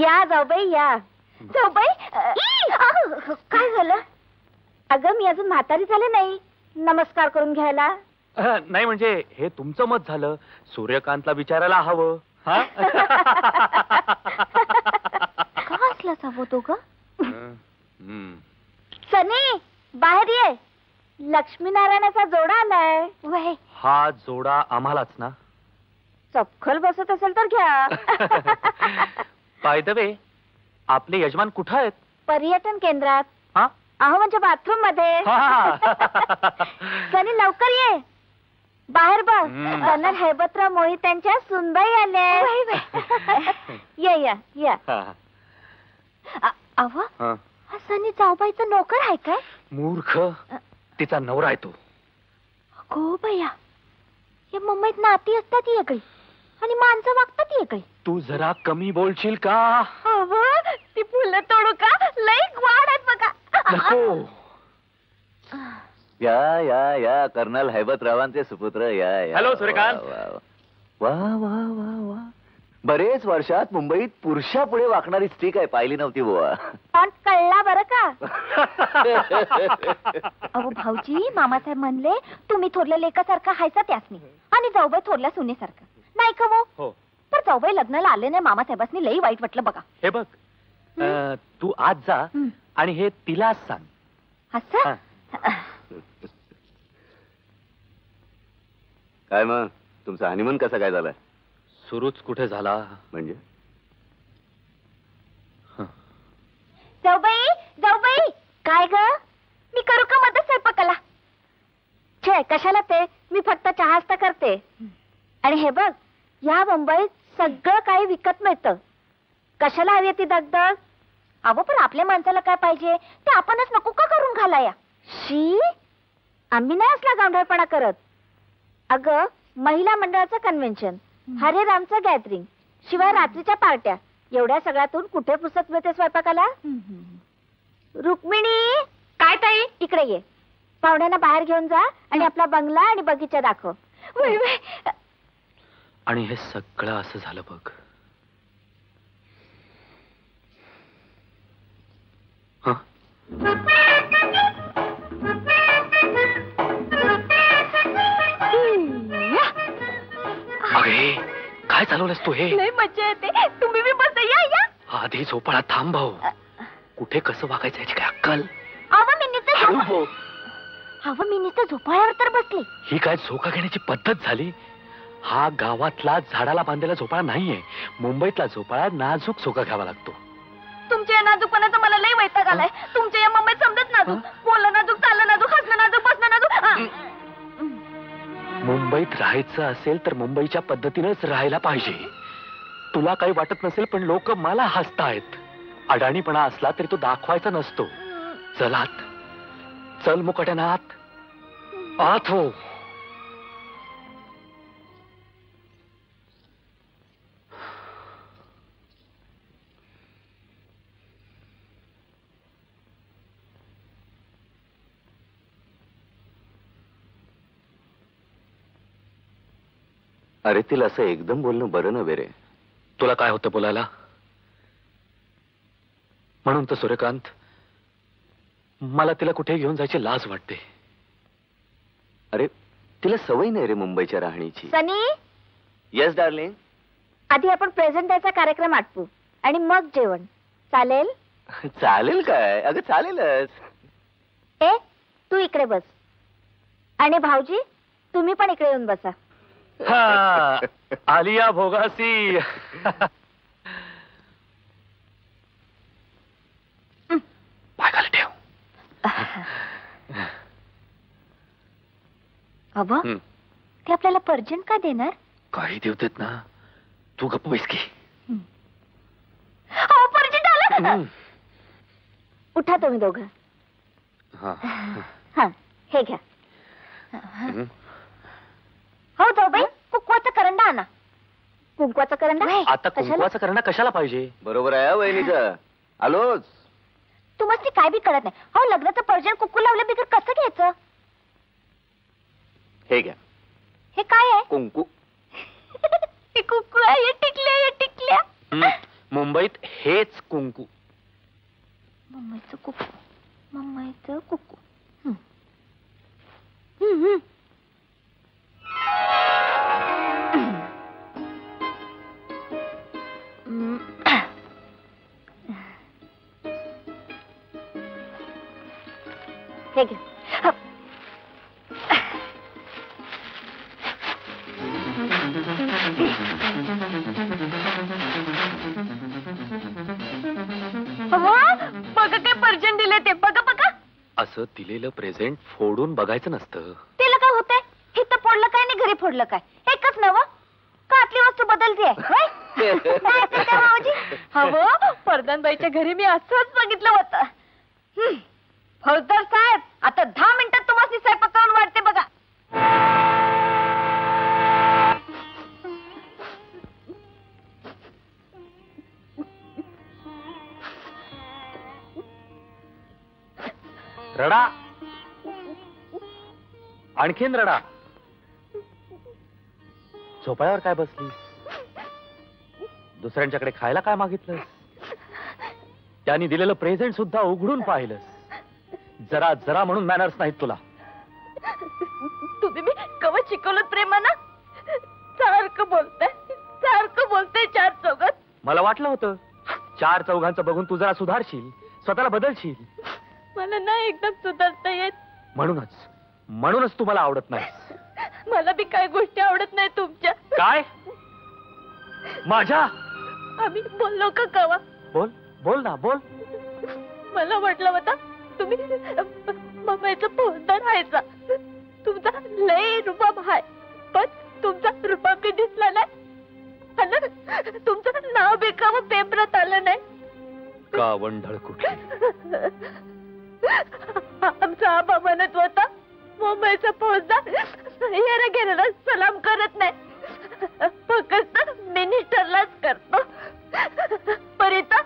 या जाऊबाई या. जाऊबाई काय झालं? अगं मी अजून म्हातारी झाले नाही नमस्कार करून घ्यायला. नाही म्हणजे हे तुमचं मत झालं, सूर्यकांतला विचारायला हवं. का असलाच हवं तो ग? सनी बाहेर ये, लक्ष्मीनारायणाचा जोडा आलाय. वय हा जोडा आम्हालाच ना? चपखल बसत असेल तर घ्या. बाय द वे, आपले यजमान कुठं आहेत? पर्यटन केंद्रात. हा? अहो म्हणजे बाथरूम मध्ये. सनी लवकर ये, बाहेर बघ. कर्नल हैबतराव मोहित त्यांच्या सुनबाई आले. या या या. अव हा सनी जाऊबाईचा नोकर आहे काय? मूर्ख, तिचा नवरा आहे तो. गो बया, या मुंबईत नाती असतात येगळी आणि माणसं वागतात येगळी. तू जरा कमी बोलशील का? अवं ती फुलं तोडू का? लई वाढ आहेत बघा. नको. या या या कर्नल हैबतरावांचे सुपुत्र या या. हॅलो सूर्यकांत. वा वा वा वा. बरेच वर्षात मुंबईत पुरुषापुढे वाकणारी स्त्री काय पाहिली नव्हती बुवा. पण कळला बरं का? अहो भाऊजी, मामासाहेब म्हणले तुम्ही थोरल्या लेकासारखा हायसा त्यासनी आणि जाऊबाई थोरल्या सुनेसारखा नाही का? हो. तर जाऊबाई लग्नाला आले नाही मामासाहेबांनी लई वाईट वाटलं बघा. हे बघ, तू आज जा आणि हे तिलाच सांग. असं? काय मग तुमचा हनीमून कसा काय झालाय? सुरूच कुठे झाला म्हणजे? जाऊबाई जाऊबाई. काय ग? मी करू का मदत स्वयंपाकाला? छे कशाला ते, मी फक्त चहाच तर करते. आणि हे बघ, या मुंबईत सगळं काही विकत मिळतं. कशाला हवी ती दगदग? अहो पण आपल्या माणसाला काय पाहिजे ते आपणच नको का करून घालाया? शी, आम्ही नाही असला गांधळपणा करत. अगं महिला मंडळाचं कन्व्हेन्शन, हरे रामचं गॅदरिंग, शिवाय रात्रीच्या पार्ट्या, एवढ्या सगळ्यातून कुठे पुस्तक मिळते स्वयंपाकाला? रुक्मिणी. काय ताई? इकडे ये. पाहुण्यांना बाहेर घेऊन जा आणि आपला बंगला आणि बगीचा दाखव. आणि हे सगळं असं झालं बघ. अरे काय चालवलंस तू? हे लय मजा येते. तुम्ही बी बस. या या. आधी झोपाळा थांब भाऊ. कुठे कसं वागायचं याची काय अक्कल? अहो मी नुसतं झोपाळ्यावर तर बसले. ही काय झोका घेण्याची पद्धत झाली? हा गावातला झाडाला बांधलेला झोपाळा नाहीये. मुंबईतला झोपाळा नाजूक झोका घ्यावा लागतो. तुमच्या या नाजूकपणाचा मला लय वैताग आलाय. तुमच्या या मुंबईत समजत नाजूक, बोलणं नाजूक, चालणं नाजूक, हसणं नाजूक, बसणं नाजूक. मुंबईत राहायचं असेल तर मुंबईच्या पद्धतीनेच राहायला पाहिजे. तुला काही वाटत नसेल पण लोक मला हसतायत. अडाणीपणा असला तरी तो दाखवायचा नसतो. चल आत, चल मुकाट्यानं आत. आत हो. अरे तिला असं एकदम बोलणं बरं नव्हे रे. तुला काय होतं बोलायला? म्हणून तर सूर्यकांत, मला तिला कुठे घेऊन जायची लाज वाटते. अरे तिला सवय नाही रे मुंबईच्या राहणीची. सनी. Yes darling. आधी आपण प्रेझेंट डेचा कार्यक्रम आटपू आणि मग जेवण. चालेल? चालेल काय? अगं चालेलच. ए तू इकडे बस आणि भाऊजी तुम्ही पण इकडे येऊन बसा. हा, आलिया भोगासी. पायखाली ठेव. अबा ते आपल्याला पर्जंट का देणार? काही देवतेत ना, तू गप्प बैस की. पर्जंट आलं. उठा तुम्ही दोघं. हा हे घ्या. हो जाऊबाई, कुंकवाचा करंडा आणा. कुंकवाचा करंडा? आता कुंकवाचा करंडा कशाला पाहिजे? बरोबर आहे वहिनीचं. आलोच. तुम्हाला काय बी कळत नाही. हो लग्नाचं पर्जंट कुंकू लावलं बिगर कसं घ्यायचं? हे घ्या. हे काय आहे? कुंकू. हे कुंकू आहे. हे टिकल्या. मुंबईत हेच कुंकू. मम्मीचं कुकू, मम्मीचं कुकू. हं. हं, हं. हं. हे घे. हप. बघा काय पर्जन दिले ते. बघा बघा. असं दिलेलं प्रेझेंट फोडून बघायचं नसतं. त्याला काय होतंय? इथं फोडलं काय आणि घरी फोडलं काय? एकच नवं का आतली वस्तू बदलतीये? हवं परदानबाईच्या घरी मी असंच बघितलं होतं. फौजदार साहेब, आता 10 मिनिटात तुम्हाला स्वयंपाक करून वाटते बघा. रडा, आणखीन रडा. झोपाळ्यावर काय बसलीस? दुसऱ्यांच्याकडे खायला काय मागितलं? त्यांनी दिलेलं प्रेझेंट सुद्धा उघडून पाहिलंस. जरा जरा म्हणून मॅनर्स नाहीत तुला. तुम्ही मी कवच शिकवलं प्रेमानं. सारखं बोलते चार चौघात. मला वाटलं होतं 4 चौघांचं बघून तू जरा सुधारशील, स्वतःला बदलशील. मला नाही एकदम सुधारता येत. म्हणूनच तू मला आवडत नाही. मला बी काही गोष्टी आवडत नाही तुमच्या. काय? माझ्या? आम्ही बोललो का कवा? बोल ना, बोल. मला वाटलं होता तुम्ही मम्मीचा फौजदार व्हायचा. तुमचा लय रुबाब आहे, पण तुमचा रुबाब बी दिसला नाही. तुमचं नाव बी कवा पेपरात आलं नाही. का वंढळ कुठली? आमचा आबा म्हणत होता मुंबईचा फौजदार येरा गेलेला सलाम करत नाही, फक्त मिनिस्टरलाच करतो. परिता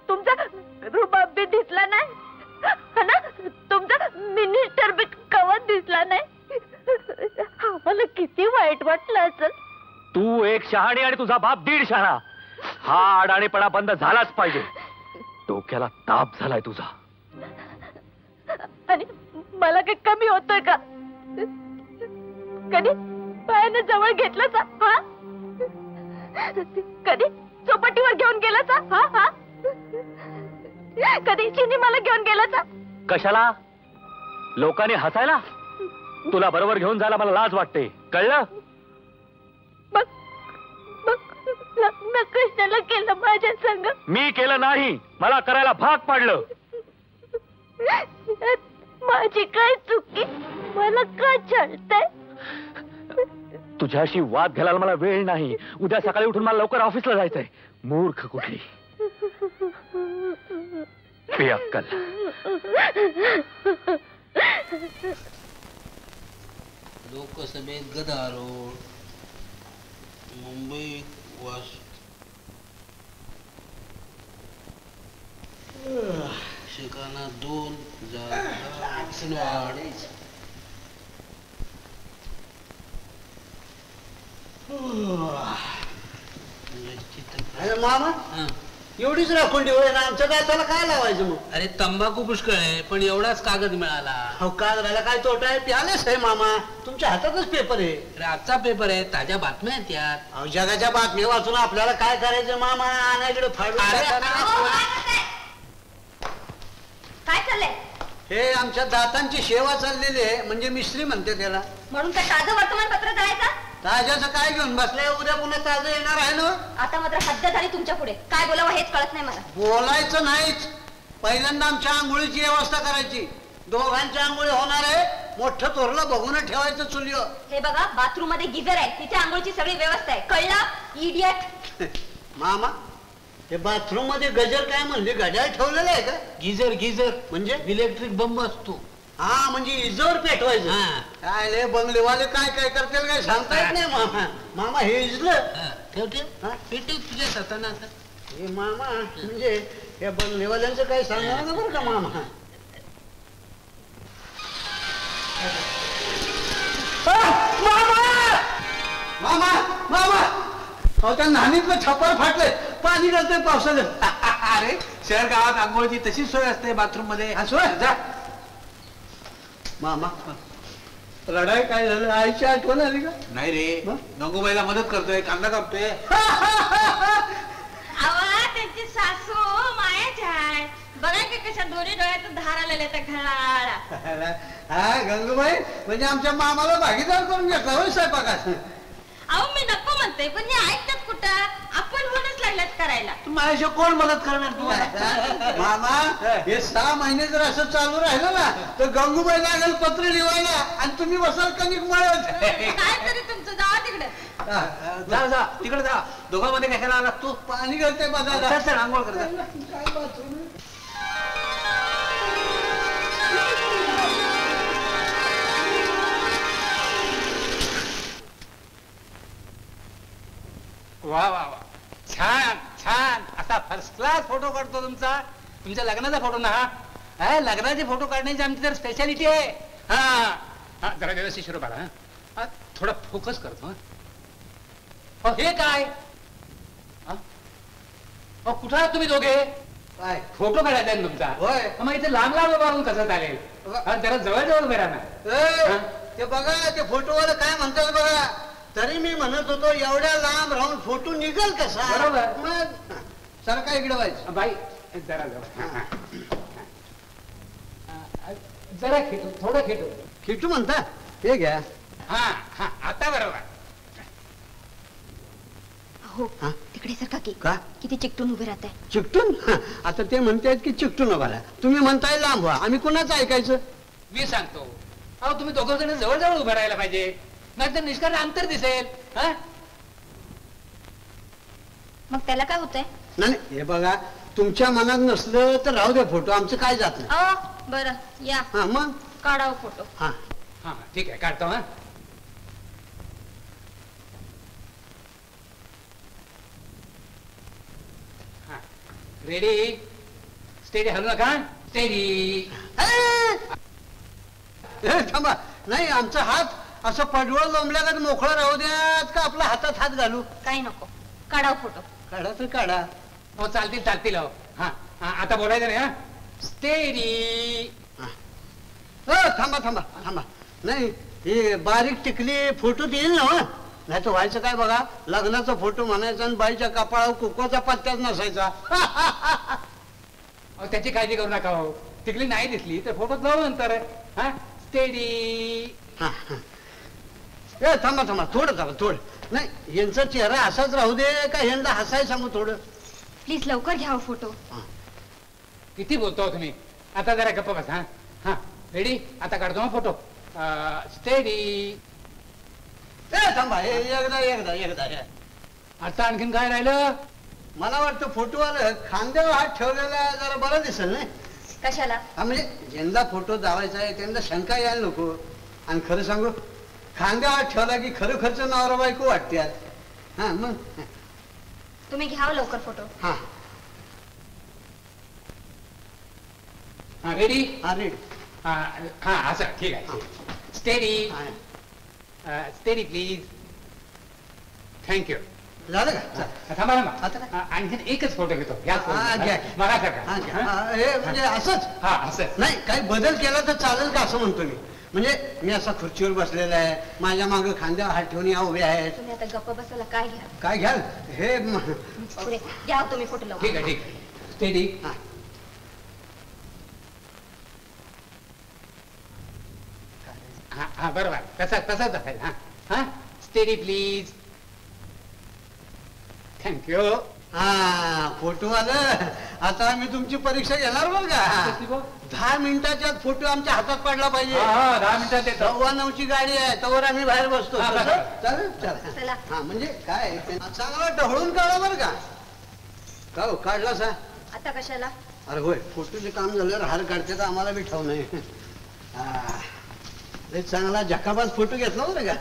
तुमचा रुबाब बी दिसला नाही ना, तुमचा मिनिस्टर बी कवा दिसला नाही. आम्हाला किती वाईट वाटलं असेल. तू एक शहाणी आणि तुझा बाप 1.5 शहाणा. हा अडाणीपणा बंद झालाच पाहिजे. डोक्याला ताप झालाय तुझा. आणि मला काही कमी होतोय का? कधी पायाने जवळ घेतलं का? हा? कधी चौपाटीवर घेऊन गेला का? हा? कधी सिनेमाला घेऊन गेला का? कशाला? लोकांनी हसायला? तुला बरोबर घेऊन जायला मला लाज वाटते, कळलं? लग्न कशाला केलं माझ्या संग? मी केलं नाही, मला करायला भाग पाडलं. माझी काय चुकी? मला का छळताय? तुझ्याशी वाद घालायला मला वेळ नाही. उद्या सकाळी उठून मला लवकर ऑफिसला जायचंय. मूर्ख कुठली. बेअक्कल. लोकसभेत गदारोळ. मुंबई शिकाना 2 मामा एवढीच राखून होय ना, आमच्या काय त्याला काय लावायचं मग? अरे तंबाखू पुष्कळ आहे, पण एवढाच कागद मिळाला. हो काय झाला, काय तोटा आहे? प्यालेच आहे मामा, तुमच्या हातातच पेपर आहे. अरे आजचा पेपर आहे, ताज्या बातम्या आहेत त्यात. अहो जगाच्या बातम्या वाचून आपल्याला काय करायचं मामा? आणायकडे फाडून काय चाललंय? हे आमच्या दातांची सेवा चाललेली आहे, म्हणजे मिस्त्री म्हणते त्याला. म्हणून काय ताजं वर्तमानपत्र जायचं? ताज्याचं काय घेऊन बसलाय? उद्या पुन्हा ताजं येणार आहे ना. आता मात्र हद्द झाली तुमच्या पुढे. काय बोलावं हेच कळत नाही मला. बोलायचं नाहीच. पहिल्यांदा आमच्या आंघोळीची व्यवस्था करायची. दोघांच्या आंघोळी होणार आहे. मोठं तोरलं बघून ठेवायचं चुलीवर. हे बघा, बाथरूम मध्ये गिझर आहे, तिथे आंघोळीची सगळी व्यवस्था आहे. कळलं इडियट? मामा हे बाथरूम मध्ये गजर काय म्हणले? घड्याळ ठेवलेलं आहे का? गिझर म्हणजे इलेक्ट्रिक बंब असतो. हा म्हणजे इजोर पेटवायचं. काय लय बंगलेवाले काय काय करतील काय सांगता येत नाही मामा. मामा हे इजलं ठेव तुझ्या स्वतःना. आता हे मामा म्हणजे या बंगलेवाल्यांचं काही सांगणार ना बरं का मामा. मामा मामा मामा अहो त्या नाणीतलं छप्पर फाटलंय. पाणी घालतोय पावसाळ्यात. अरे शहर गावात आंघोळची तशीच सोय असते बाथरूम मध्ये. हा, सोय? जा. मामा रडाय काय झालं? आईची आठवण आली का? नाही रे, मग? गंगूबाईला मदत करतोय, कांदा कापतोय. आवा त्यांची सासू मायाची आहे. बघा की कशा दोन्ही डोळ्यात धार आलेल्या त्या घराळा. हा गंगूबाई म्हणजे आमच्या मामाला भागीदार करून घेतला होय स्वयंपाकात. अहो मी नको म्हणते पण हे ऐकतात कुठं? आपण होणच लागल्यात करायला. तू माझ्याशिवाय कोण मदत करणार तू? मामा हे 6 महिने जर असं चालू राहिलं ना तर गंगूबाई लागेल पत्र लिवायला आणि तुम्ही बसाल कणिक मळत. काय तरी तुमचं जावा तिकडे. जा जा तिकडे जा. दोघांमध्ये कशाला आलास तू? पाणी घालते बघा. चल, चल, आंघोळ कर जा. काय बाथरूम आहे? वा वा वा, छान छान. असा फर्स्ट क्लास फोटो काढतो तुमचा. तुमच्या लग्नाचा फोटो ना हा? लग्नाचे फोटो काढण्याची आमची तर स्पेशालिटी आहे. हा हा, जरा व्यवस्थित शिरो बाळा. हा, थोडा फोकस करतो. हा, हे काय? हा? कुठं आहात तुम्ही दोघे? काय फोटो काढायचा आहे ना तुमचा? होय. मग इथे लांब लांब उभारून कसं चालेल? हा, जरा जवळ जवळ उभे राहा ना. ए, ते बघा ते फोटोवाला काय म्हणतात बघा. तरी मी म्हणत होतो एवढ्या लांब राहून फोटो निघल कसा? बरोबर. मग सर काय इकडे व्हायचं? बाई जरा जवळ. हा, हा. जरा खेटू, थोडं खेटू. खिटू म्हणता हे घ्या. हा हा, आता बरोबर. हो हा? तिकडे सारखा की का किती चिकटून उभे राहत आहे. चिकटून? आता ते म्हणतायत की चिकटून बघा. तुम्ही म्हणताय लांब व्हा. आम्ही कुणाचं ऐकायचं? मी सांगतो. अहो तुम्ही दोघं जण जवळ जवळ उभं राहायला पाहिजे, नाहीतर निष्कारण अंतर दिसेल. हा? मग त्याला काय होतंय? नाही हे बघा तुमच्या मनात नसलं तर राहू द्या फोटो. आमचं काय जात नाही. अहो बरं या हा मग काढावं फोटो. हा हा ठीक आहे, काढतो. हा रेडी स्टेडी. हलू नका. स्टेडी. ए, थांबा. नाही आमचा हात असं पडवळ लोंबल्या का मोकळा राहू द्यात का आपला हातात हात घालू? काही नको काढावं फोटो. काढा तर काढा. हो चालतील चालतील. हो हा हा, आता बोलायचं नाही. हा स्टेडी. थांबा थांबा थांबा. नाही हे बारीक टिकली फोटो येईल ना हो? नाही तर व्हायचं काय बघा. लग्नाचा फोटो म्हणायचा आणि बाईच्या कपाळावर कुकवाचा पत्त्याच नसायचा. अहो त्याची काळजी करू नका. हो टिकली नाही दिसली तर फोटो जाऊ नंतर. हा स्टेडी. हा, हा. ए थांबा थांबा थोडं थांबा थोडं. नाही यांचा चेहरा असाच राहू दे का यांना हसाय सांगू थोडं? प्लीज लवकर घ्यावं फोटो. किती बोलतो तुम्ही? आता जरा गप्प बस. हा हा रेडी. आता काढतो हा फोटो. स्टेडी. ए थांबा हे एकदा एकदा एकदा हे. आता आणखीन काय राहिलं? मला वाटतं फोटो आलं खांद्यावर हात ठेवलेला जरा बरं दिसेल नाही? कशाला? हा म्हणजे ज्यांना फोटो जावायचा आहे त्यांना शंका यायला नको. आणि खरं सांगू खांद्यावर हात ठेवला की खरं खर्च नवरा बायको वाटत्यात. हा मग तुम्ही घ्यावं लवकर फोटो. हा हा रेडी. हा रेडी. हा हा असं ठीक आहे. स्टेडी. Steady please. थँक्यू. झालं का? चल. थांबा थांबा. आता काय? आणखीन एकच फोटो घेतो. घ्या हा, घ्या. मला हा, सारखा. घ्या. हा, हे म्हणजे असंच हा असं. नाही काही बदल केला तर चालेल का असं म्हणतो मी. म्हणजे मी असा खुर्चीवर बसलेला आहे. माझ्या मागे खांद्यावर हात ठेवून या उभे आहेत. तुम्ही आता गप्प बसायला काय घ्या. काय घ्याल हे पुढे घ्या तुम्ही फोटो लवकर. ठीक आहे ठीक आहे. स्टेडी. हा. हा हा बरोबर. तसाच तसाच असायचं. हा हा स्टेडी प्लीज. थँक्यू. हा फोटो आलं. आता मी तुमची परीक्षा घेणार बरं का. 10 मिनिटाच्या आत फोटो आमच्या हातात पडला पाहिजे. 10 मिनिटात येतो. 9:15 ची गाडी आहे तवर आम्ही बाहेर बसतो. हा, तसं? बरं. चालेल चालेल. चला. हा म्हणजे काय चांगला ढवळून काढा बरं का. का हो, काढला सा? आता कशाला? अरे होय फोटोचे काम झाल्यावर हार काढते तर आम्हाला बी ठाव नाही. लय चांगला झकाबाज फोटो घेतला बरं का.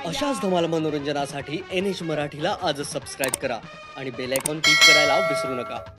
अशाच धमाल मनोरंजनासाठी NH मराठीला आजच सबस्क्राईब करा आणि बेल आयकॉन क्लिक करायला विसरू नका.